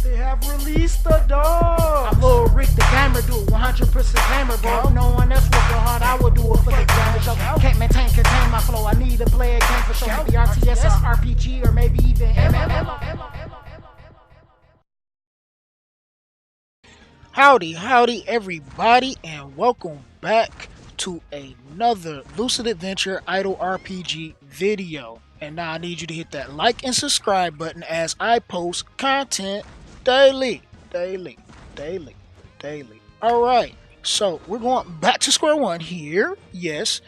They have released the dog. I'm Lil Rick the gamer, do it 100% gamer, bro. No one else working hard, I would do it for the gamer. Show. Can't contain my flow. I need to play a game for sure. Maybe RTSS, RPG, or maybe even MMO. Howdy everybody, and welcome back to another Lucid Adventure Idle RPG video. And now I need you to hit that like and subscribe button as I post content daily. Alright, so we're going back to square one here, yes,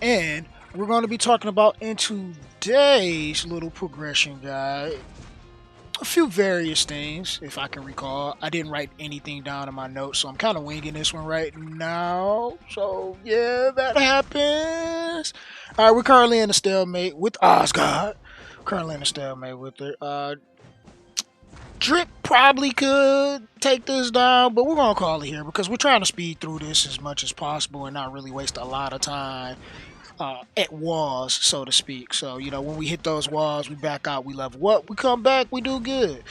and we're going to be talking about in today's little progression guide a few various things, if I can recall. I didn't write anything down in my notes, so I'm kind of winging this one right now. So, yeah, that happens. All right, we're currently in a stalemate with Osgod. Currently in a stalemate with her. Drip probably could take this down, but we're going to call it here because we're trying to speed through this as much as possible and not really waste a lot of time at walls, so to speak. So, you know, when we hit those walls, we back out, we level up, we come back, we do good.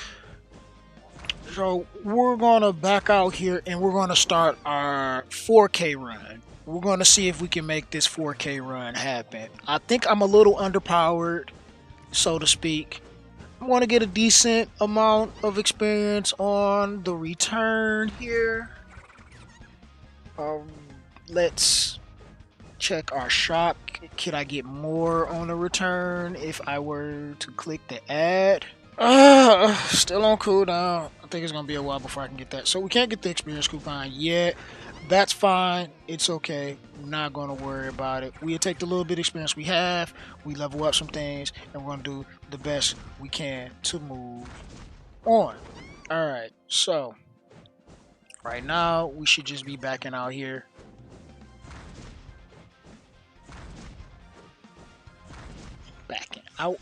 So we're gonna back out here and we're gonna start our 4K run. We're gonna see if we can make this 4K run happen. I think I'm a little underpowered, so to speak. I want to get a decent amount of experience on the return here. Let's check our shop. Could I get more on the return if I were to click the ad? Still on cooldown. I think it's gonna be a while before I can get that. So we can't get the experience coupon yet. That's fine. It's okay. We're not gonna worry about it. We'll take the little bit of experience we have. We level up some things, and we're gonna do the best we can to move on. All right. So right now we should just be backing out here. Backing out.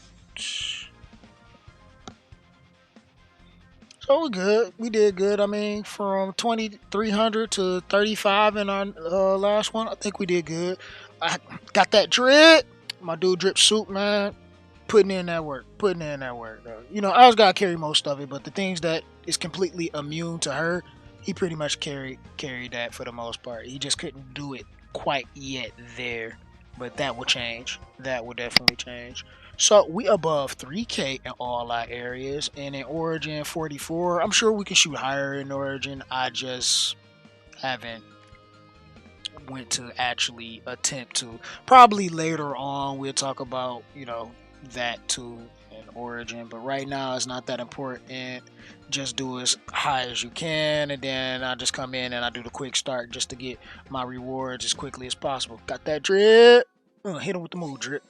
So we're good. We did good. I mean, from 2,300 to 35 in our last one. I think we did good. I got that drip. My dude Drip Soup, man. Putting in that work. Though. You know, I was gotta carry most of it, but the things that is completely immune to her, he pretty much carried that for the most part. He just couldn't do it quite yet there. But that will change. That will definitely change. So we above 3K in all our areas, and in Origin 44. I'm sure we can shoot higher in Origin. I just haven't went to actually attempt to. Probably later on we'll talk about, you know, that too in Origin. But right now it's not that important. Just do as high as you can, and then I just come in and I do the quick start just to get my rewards as quickly as possible. Got that drip. Hit him with the move, drip.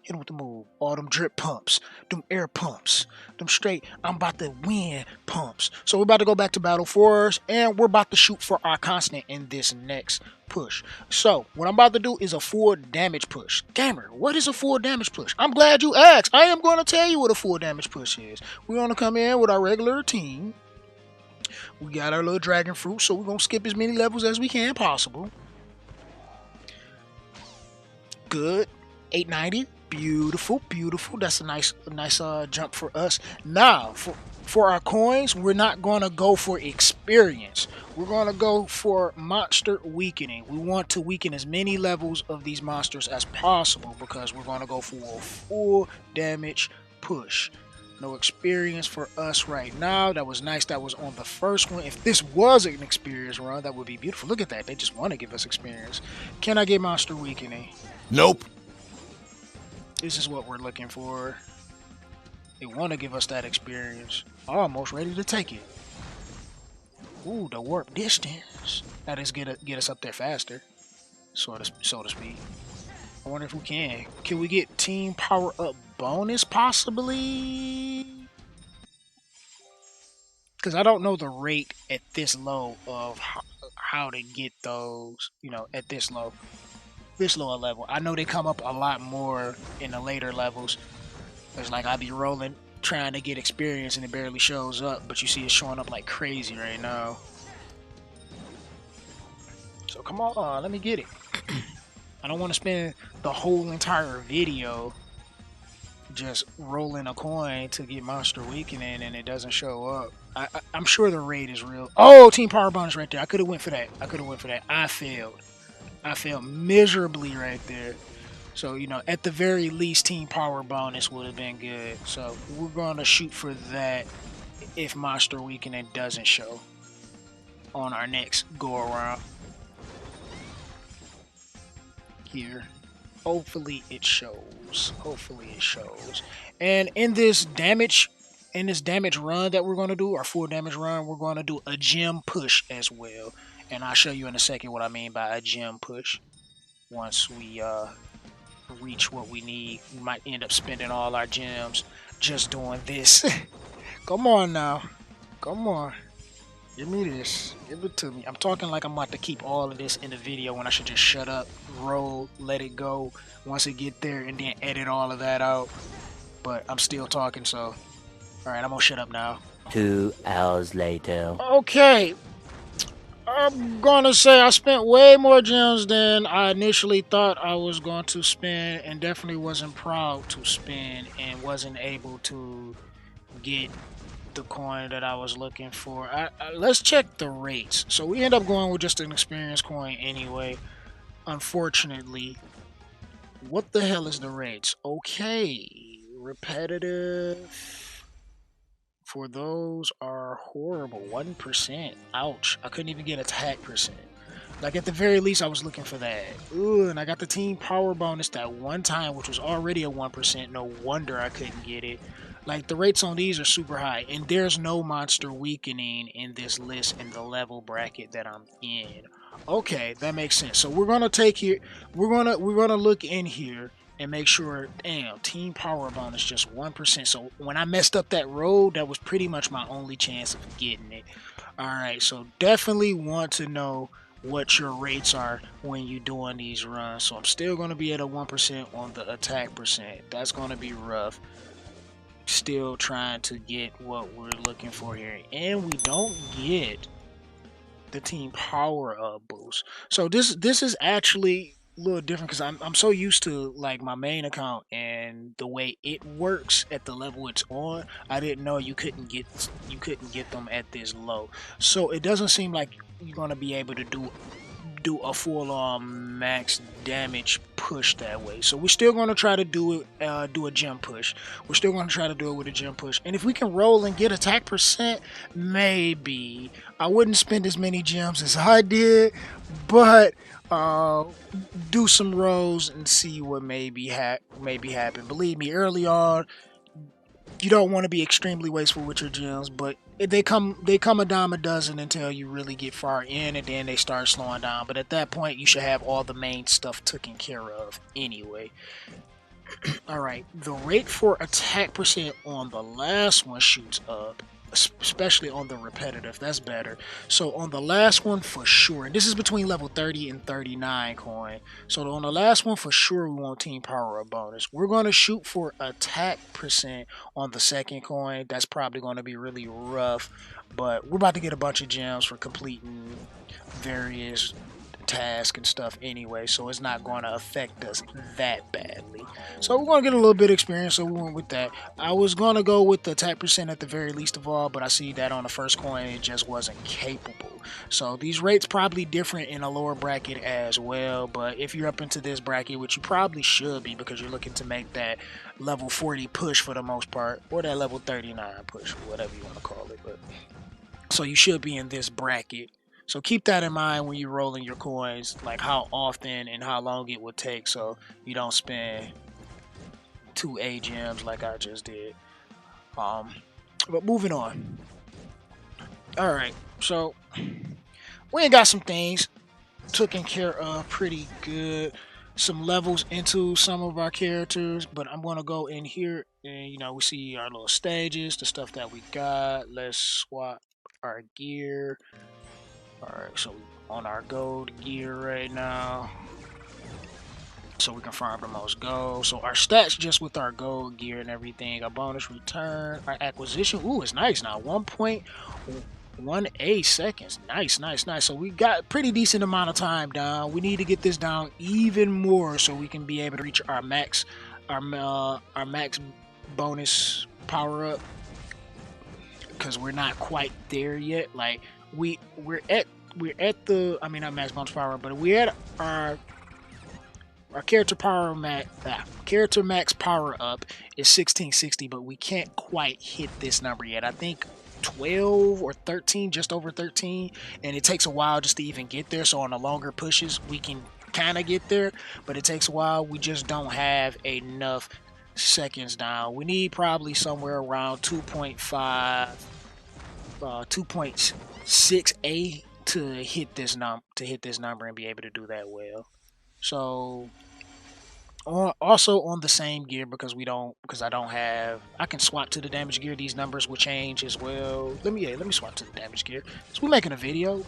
Hit him with the move. All them drip pumps, them air pumps, them straight I'm about to win pumps. So we're about to go back to battle force, and we're about to shoot for our constant in this next push. So what I'm about to do is a full damage push. Gamer, what is a full damage push? I'm glad you asked. I am going to tell you what a full damage push is. We're going to come in with our regular team. We got our little dragon fruit, so we're going to skip as many levels as we can possible. Good. 890. Beautiful. That's a nice jump for us. Now, for our coins, we're not going to go for experience. We're going to go for monster weakening. We want to weaken as many levels of these monsters as possible because we're going to go for a full damage push. No experience for us right now. That was nice. That was on the first one. If this was an experience run, that would be beautiful. Look at that. They just want to give us experience. Can I get monster weakening? Nope. This is what we're looking for. They want to give us that experience. Almost ready to take it. Ooh, the warp distance. That is get us up there faster, so to speak. I wonder if we can. Can we get team power up bonus possibly? Because I don't know the rate at this low of how to get those. You know, at this lower level. I know they come up a lot more in the later levels. It's like I be rolling trying to get experience and it barely shows up, but you see it showing up like crazy right now. So come on, let me get it. I don't want to spend the whole entire video just rolling a coin to get Monster Weakening and it doesn't show up. I'm sure the raid is real. Oh, Team Power bonus right there. I could have went for that. I failed. I failed miserably right there. So, at the very least, Team Power bonus would have been good. So, we're going to shoot for that if Monster Weakening doesn't show on our next go around here. Hopefully it shows. And in this damage run that we're going to do, our full damage run, we're going to do a gem push as well. And I'll show you in a second what I mean by a gem push. Once we reach what we need, we might end up spending all our gems just doing this. Come on now. Come on. Give me this. Give it to me. I'm talking like I'm about to keep all of this in the video when I should just shut up, roll, let it go once it get there, and then edit all of that out. But I'm still talking, so... Alright, I'm gonna shut up now. 2 hours later. Okay. I'm gonna say I spent way more gems than I initially thought I was going to spend, and definitely wasn't proud to spend, and wasn't able to get the coin that I was looking for. Let's check the rates. So we end up going with just an experience coin anyway. Unfortunately, what the hell is the rates? Okay, repetitive. For those are horrible. 1%. Ouch. I couldn't even get attack percent. Like, at the very least, I was looking for that. Ooh, and I got the team power bonus that one time, which was already a 1%. No wonder I couldn't get it. Like, the rates on these are super high. And there's no monster weakening in this list in the level bracket that I'm in. Okay, that makes sense. So we're gonna take here. We're gonna look in here and make sure, damn, team power bonus just 1%. So when I messed up that road, that was pretty much my only chance of getting it. Alright, so definitely want to know what your rates are when you're doing these runs. So I'm still going to be at a 1% on the attack percent. That's going to be rough. Still trying to get what we're looking for here. And we don't get the team power up boost. So this is actually a little different because I'm so used to like my main account and the way it works at the level it's on. I didn't know you couldn't get them at this low. So it doesn't seem like you're gonna be able to do a full on max damage push that way. So we're still gonna try to do it, do a gem push. We're still gonna try to do it with a gem push. And if we can roll and get attack percent, maybe I wouldn't spend as many gems as I did, but do some rolls and see what maybe happen. Believe me, early on, you don't want to be extremely wasteful with your gems, but they come a dime a dozen until you really get far in, and then they start slowing down. But at that point, you should have all the main stuff taken care of anyway. Alright, the rate for attack percent on the last one shoots up, especially on the repetitive. That's better. So on the last one for sure, and this is between level 30 and 39 coin. So on the last one for sure we want team power up bonus. We're going to shoot for attack percent on the second coin. That's probably going to be really rough, but we're about to get a bunch of gems for completing various task and stuff anyway, so it's not going to affect us that badly. So we're going to get a little bit of experience, so we went with that. I was going to go with the attack percent at the very least of all, but I see that on the first coin it just wasn't capable. So these rates probably different in a lower bracket as well, but if you're up into this bracket, which you probably should be because you're looking to make that level 40 push for the most part, or that level 39 push, whatever you want to call it. But so you should be in this bracket. So keep that in mind when you're rolling your coins, like how often and how long it would take, so you don't spend 2 A gems like I just did. But moving on. Alright, so we ain't got some things taken care of pretty good. Some levels into some of our characters, but I'm going to go in here and, we see our little stages, the stuff that we got. Let's swap our gear. Alright, so on our gold gear right now. So we can farm the most gold. So our stats just with our gold gear and everything. Our bonus return, our acquisition. Ooh, it's nice now. 1.18 seconds. Nice. So we got pretty decent amount of time down. We need to get this down even more so we can be able to reach our max bonus power up, because we're not quite there yet. Like we're at the, I mean, not max bonus power, but we're at our character max power up is 1660, but we can't quite hit this number yet. I think 12 or 13, just over 13, and it takes a while just to even get there. So on the longer pushes, we can kind of get there, but it takes a while. We just don't have enough seconds down. We need probably somewhere around 2.5, 2.6a to hit this number and be able to do that well. So also on the same gear, because I don't have, I can swap to the damage gear. These numbers will change as well. Let me swap to the damage gear. So we're making a video.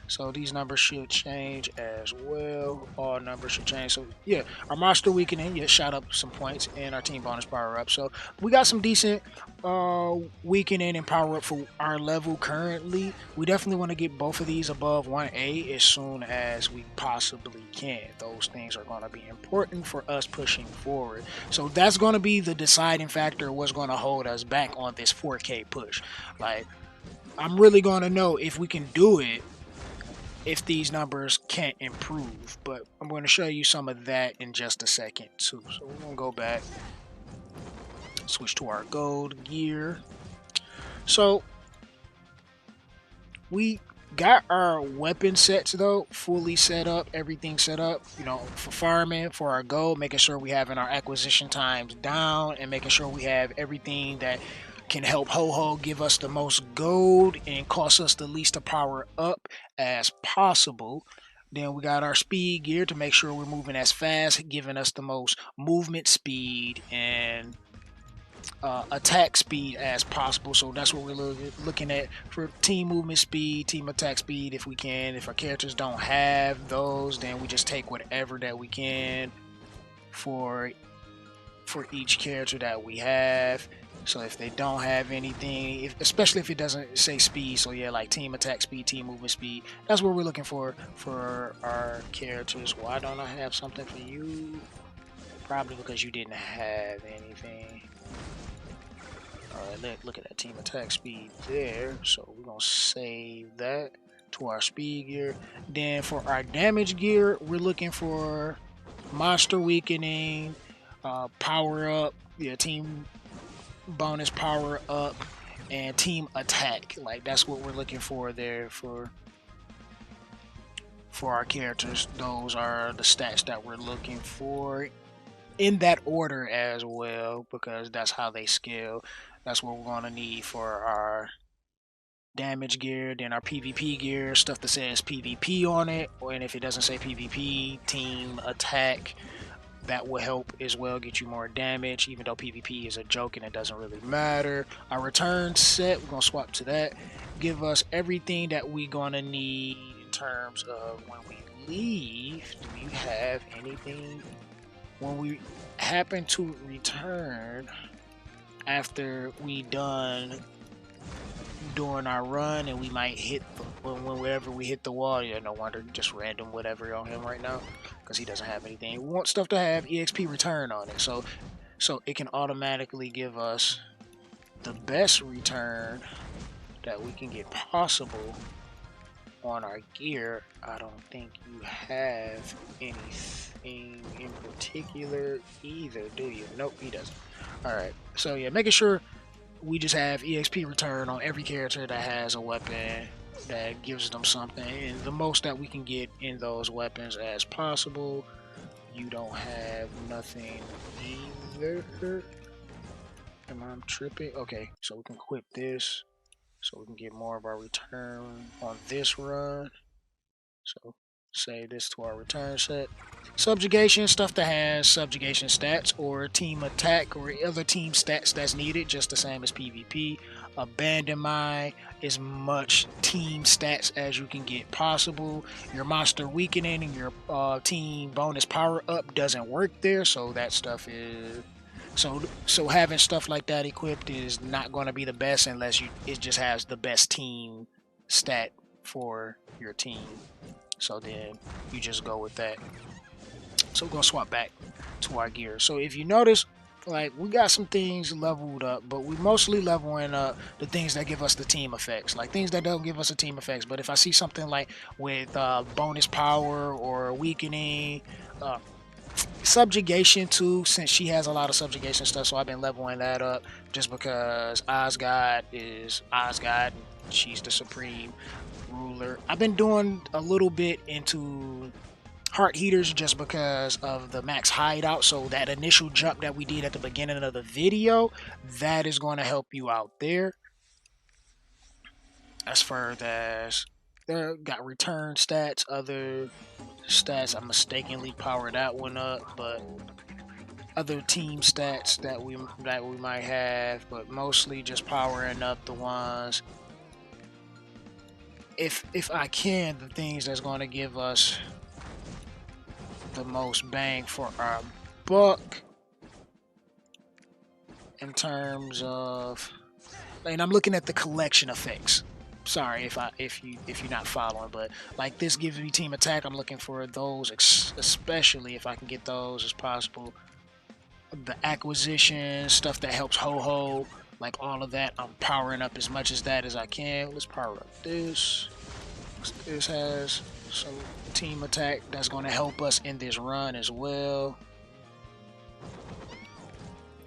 So these numbers should change as well. All numbers should change. So yeah, our monster weakening shot up some points, and our team bonus power up. So we got some decent weakening and power up for our level currently. We definitely want to get both of these above 1A as soon as we possibly can. Those things are going to be important for us pushing forward. So that's going to be the deciding factor, what's going to hold us back on this 4K push. Like, I'm really going to know if we can do it if these numbers can't improve, but I'm going to show you some of that in just a second too. So we're going to go back, switch to our gold gear. So we got our weapon sets though fully set up, everything set up, you know, for farming, for our gold, making sure we having our acquisition times down, and making sure we have everything that can help Ho-Ho give us the most gold and cost us the least to power up as possible. Then we got our speed gear to make sure we're moving as fast, giving us the most movement speed and attack speed as possible. So that's what we're looking at for team movement speed, team attack speed if we can. If our characters don't have those, then we just take whatever that we can for each character that we have. So if they don't have anything, especially if it doesn't say speed, so yeah, like team attack speed, team movement speed, that's what we're looking for our characters. Why don't I have something for you? Probably because you didn't have anything. Alright, look at that team attack speed there. So we're going to save that to our speed gear. Then for our damage gear, we're looking for monster weakening, power up, team bonus power up, and team attack. Like, that's what we're looking for there for our characters. Those are the stats that we're looking for in that order as well, because that's how they scale. That's what we're going to need for our damage gear. Then our PvP gear, stuff that says PvP on it, and if it doesn't say PvP, team attack, that will help as well, get you more damage, even though PvP is a joke and it doesn't really matter. Our return set, we're going to swap to that. Give us everything that we're going to need in terms of when we leave. Do you have anything? When we happen to return after we done doing our run, and we might hit whenever we hit the wall, no wonder, just random whatever on him right now because he doesn't have anything. We want stuff to have EXP return on it, so it can automatically give us the best return that we can get possible on our gear. I don't think you have anything in particular either, do you? Nope, he doesn't. Alright, so yeah, making sure we just have EXP return on every character that has a weapon that gives them something, and the most that we can get in those weapons as possible. You don't have nothing either. Am I tripping? Okay, so we can equip this so we can get more of our return on this run. So save this to our return set. Subjugation, stuff that has subjugation stats or team attack or other team stats that's needed, just the same as PvP. Abandon mine, as much team stats as you can get possible. Your monster weakening and your team bonus power up doesn't work there, so that stuff is so having stuff like that equipped is not going to be the best unless it just has the best team stat for your team. So then you just go with that. So we're going to swap back to our gear. So if you notice, like we got some things leveled up, but we mostly leveling up the things that give us the team effects, like things that don't give us a team effects. But if I see something like with bonus power or weakening, uh, subjugation too, since she has a lot of subjugation stuff, so I've been leveling that up just because Osgod is Osgod. She's the supreme ruler. I've been doing a little bit into heart heaters just because of the max hideout. So that initial jump that we did at the beginning of the video, that is going to help you out there. As far as there got return stats, other stats, I mistakenly powered that one up, but other team stats that we might have, but mostly just powering up the ones. If I can, the things that's going to give us the most bang for our buck in terms of, and I'm looking at the collection effects. Sorry if you're not following, but like this gives me team attack. I'm looking for those, especially if I can get those as possible. The acquisition stuff that helps ho, like all of that, I'm powering up as much as that as I can. Let's power up this. This has some team attack that's going to help us in this run as well.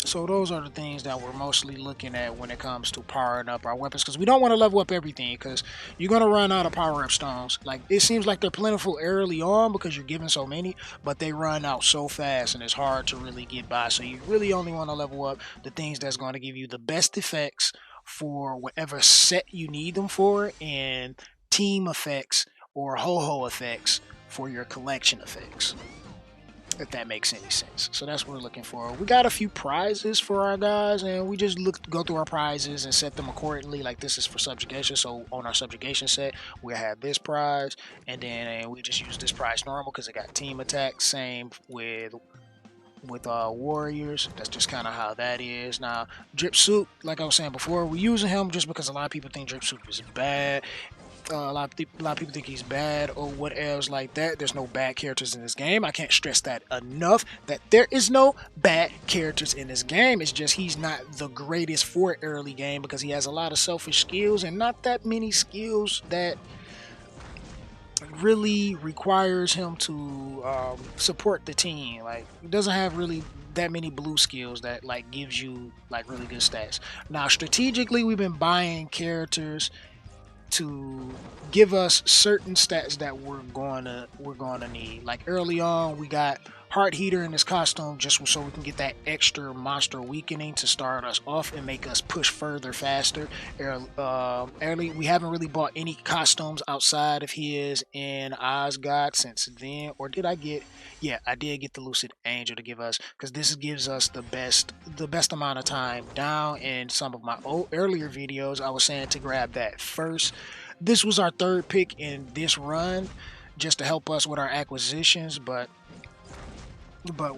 So those are the things that we're mostly looking at when it comes to powering up our weapons, because we don't want to level up everything because you're going to run out of power up stones. Like it seems like they're plentiful early on because you're given so many, but they run out so fast and it's hard to really get by. So you really only want to level up the things that's going to give you the best effects for whatever set you need them for, and team effects or ho effects for your collection effects, if that makes any sense. So that's what we're looking for. We got a few prizes for our guys, and we just go through our prizes and set them accordingly. Like this is for subjugation, so on our subjugation set, we have this prize, and then we just use this prize normal because it got team attack. Same with warriors. That's just kind of how that is. Now, Drip Soup, like I was saying before, we're using him just because a lot of people think Drip Soup is bad. A lot of people think he's bad or what else like that. There's no bad characters in this game. I can't stress that enough, that there is no bad characters in this game. It's just he's not the greatest for early game because he has a lot of selfish skills and not that many skills that really requires him to support the team. Like he doesn't have really that many blue skills that like gives you like really good stats. Now strategically, we've been buying characters to give us certain stats that we're gonna need. Like early on, we got Heart Heater in this costume just so we can get that extra monster weakening to start us off and make us push further faster. Early, we haven't really bought any costumes outside of his in Osgod since then. Or did I get? Yeah, I did get the Lucid Angel to give us, because this gives us the best amount of time down. In some of my earlier videos, I was saying to grab that first. This was our third pick in this run, just to help us with our acquisitions, but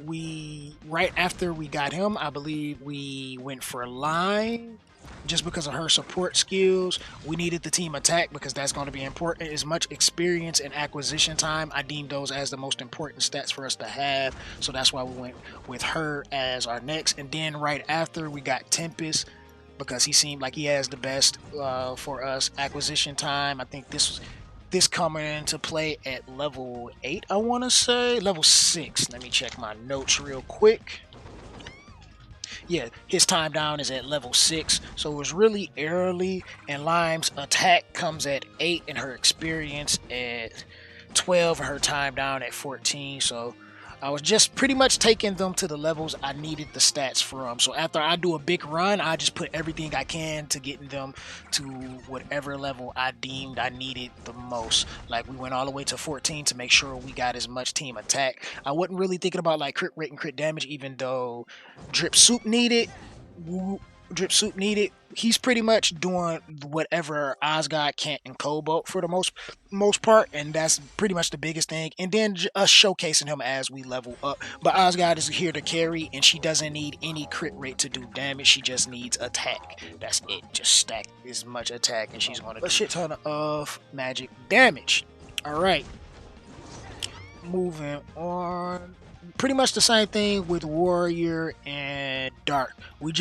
we, right after we got him, I believe we went for Line just because of her support skills. We needed the team attack because that's going to be important. As much experience and acquisition time, I deemed those as the most important stats for us to have, so that's why we went with her as our next. And then right after, we got Tempest because he seemed like he has the best for us acquisition time. I think this coming into play at level 8, I want to say. Level 6. Let me check my notes real quick. Yeah, his time down is at level 6, so it was really early, and Lime's attack comes at 8 and her experience at 12 and her time down at 14, so I was just pretty much taking them to the levels I needed the stats from. So after I do a big run, I just put everything I can to getting them to whatever level I deemed I needed the most. Like we went all the way to 14 to make sure we got as much team attack. I wasn't really thinking about like crit rate and crit damage, even though Drip Soup needed. He's pretty much doing whatever Osgod can't in Cobalt for the most part, and that's pretty much the biggest thing. And then us showcasing him as we level up. But Osgod is here to carry, and she doesn't need any crit rate to do damage. She just needs attack. That's it. Just stack as much attack, and she's gonna do a shit ton of magic damage. All right, moving on. pretty much the same thing with warrior and dark. We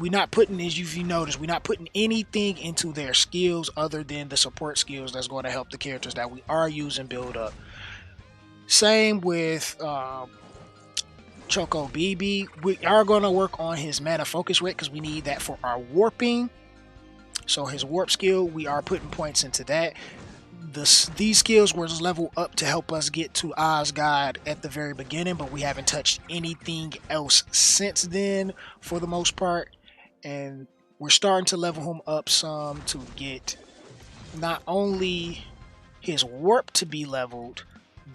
not putting, as you notice, we're not putting anything into their skills other than the support skills that's going to help the characters that we are using build up. Same with Choco BB. We are going to work on his mana focus rate because we need that for our warping. So his warp skill, we are putting points into that. These skills were leveled up to help us get to Osgod at the very beginning, but we haven't touched anything else since then for the most part. And we're starting to level him up some to get not only his warp to be leveled,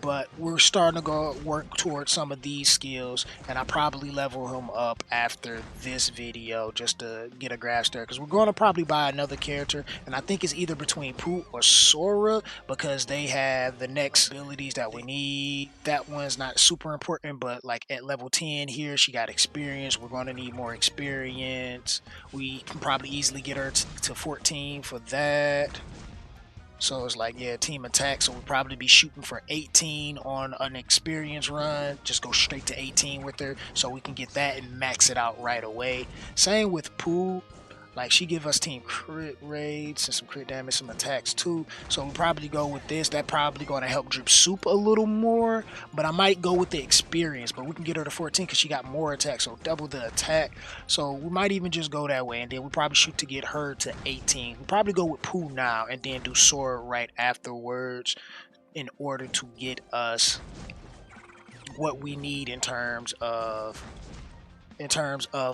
but we're starting to go work towards some of these skills, and I probably level him up after this video just to get a grasp there, because we're going to probably buy another character, and I think it's either between Pooh or Sora, because they have the next abilities that we need. That one's not super important, but like at level 10 here, she got experience. We're going to need more experience. We can probably easily get her to 14 for that. So it's like, yeah, team attack. So we'll probably be shooting for 18 on an experience run. Just go straight to 18 with her so we can get that and max it out right away. Same with Pooh. Like, she give us team crit rates and some crit damage, some attacks too. So we'll probably go with this. That probably going to help Drip Soup a little more. But I might go with the experience. But we can get her to 14 because she got more attacks. So double the attack. So we might even just go that way. And then we'll probably shoot to get her to 18. We'll probably go with Pooh now and then do Sora right afterwards in order to get us what we need in terms of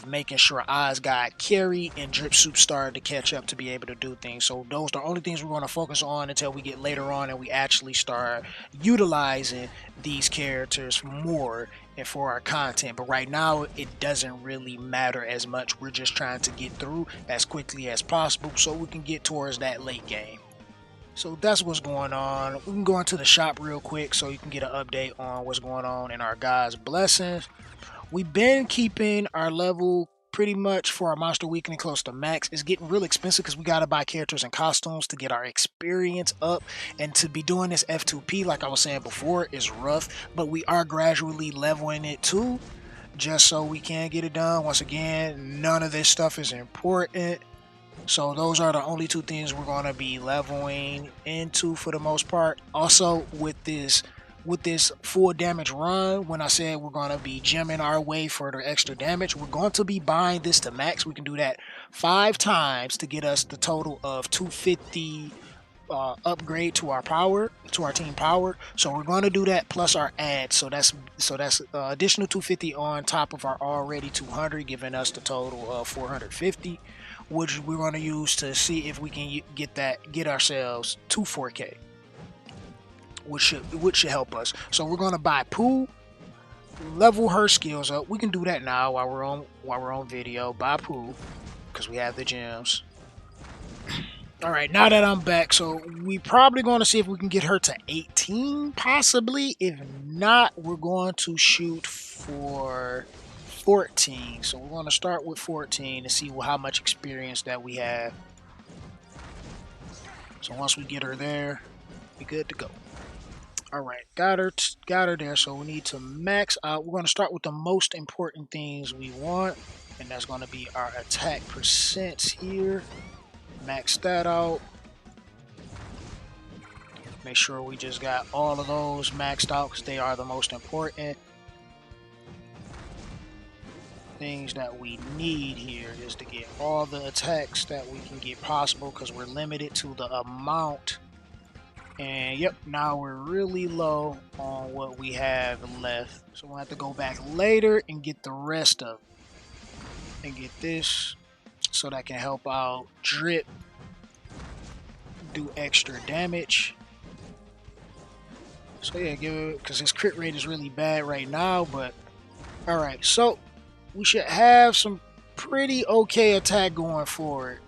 making sure Osgod carry and Drip Soup started to catch up to be able to do things. So those are the only things we're going to focus on until we get later on and we actually start utilizing these characters more and for our content. But right now it doesn't really matter as much. We're just trying to get through as quickly as possible so we can get towards that late game. So that's what's going on. We can go into the shop real quick so you can get an update on what's going on in our God's blessings. We've been keeping our level pretty much for our monster weekly close to max. It's getting real expensive because we got to buy characters and costumes to get our experience up, and to be doing this F2P like I was saying before is rough, but we are gradually leveling it too just so we can get it done. Once again, none of this stuff is important, so those are the only two things we're going to be leveling into for the most part. Also with this full damage run, when I said we're going to be gemming our way for the extra damage, we're going to be buying this to max. We can do that 5 times to get us the total of 250 upgrade to our power, to our team power. So we're going to do that plus our add. So that's additional 250 on top of our already 200, giving us the total of 450, which we're going to use to see if we can get ourselves to 4K. Which should help us. So we're gonna buy Pooh, level her skills up. We can do that now while we're on video. Buy Pooh because we have the gems. All right, now that I'm back, so we probably going to see if we can get her to 18, possibly. If not, we're going to shoot for 14. So we're going to start with 14 and see how much experience that we have. So once we get her there, we're good to go. All right, got her there. So we need to max out. We're going to start with the most important things we want, and that's going to be our attack percents here. Max that out. Make sure we just got all of those maxed out because they are the most important things that we need here, is to get all the attacks that we can get possible because we're limited to the amount. And yep, now we're really low on what we have left. So we'll have to go back later and get the rest of it. And get this so that can help out Drip do extra damage. So yeah, give it, because his crit rate is really bad right now, but alright, so we should have some pretty okay attack going forward.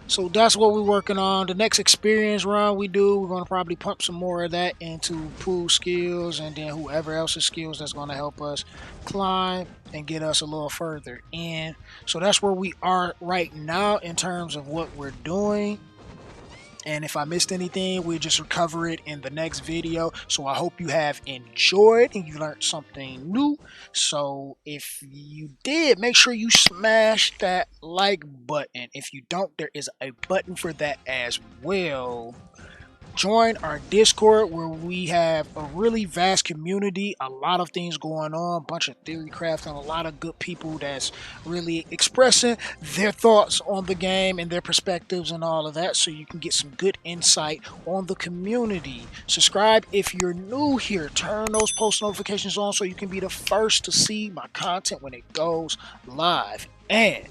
So that's what we're working on. The next experience run we do, we're going to probably pump some more of that into Pooh skills and then whoever else's skills that's going to help us climb and get us a little further in. So that's where we are right now in terms of what we're doing. And if I missed anything, we'll just recover it in the next video. So I hope you have enjoyed and you learned something new. So if you did, make sure you smash that like button. If you don't, there is a button for that as well. Join our Discord where we have a really vast community, a lot of things going on, a bunch of theory craft, and a lot of good people that's really expressing their thoughts on the game and their perspectives and all of that, so you can get some good insight on the community. Subscribe if you're new here. Turn those post notifications on so you can be the first to see my content when it goes live. And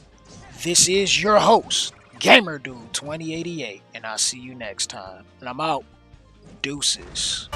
this is your host, Gamer Dude 2088, and I'll see you next time. And I'm out. Deuces.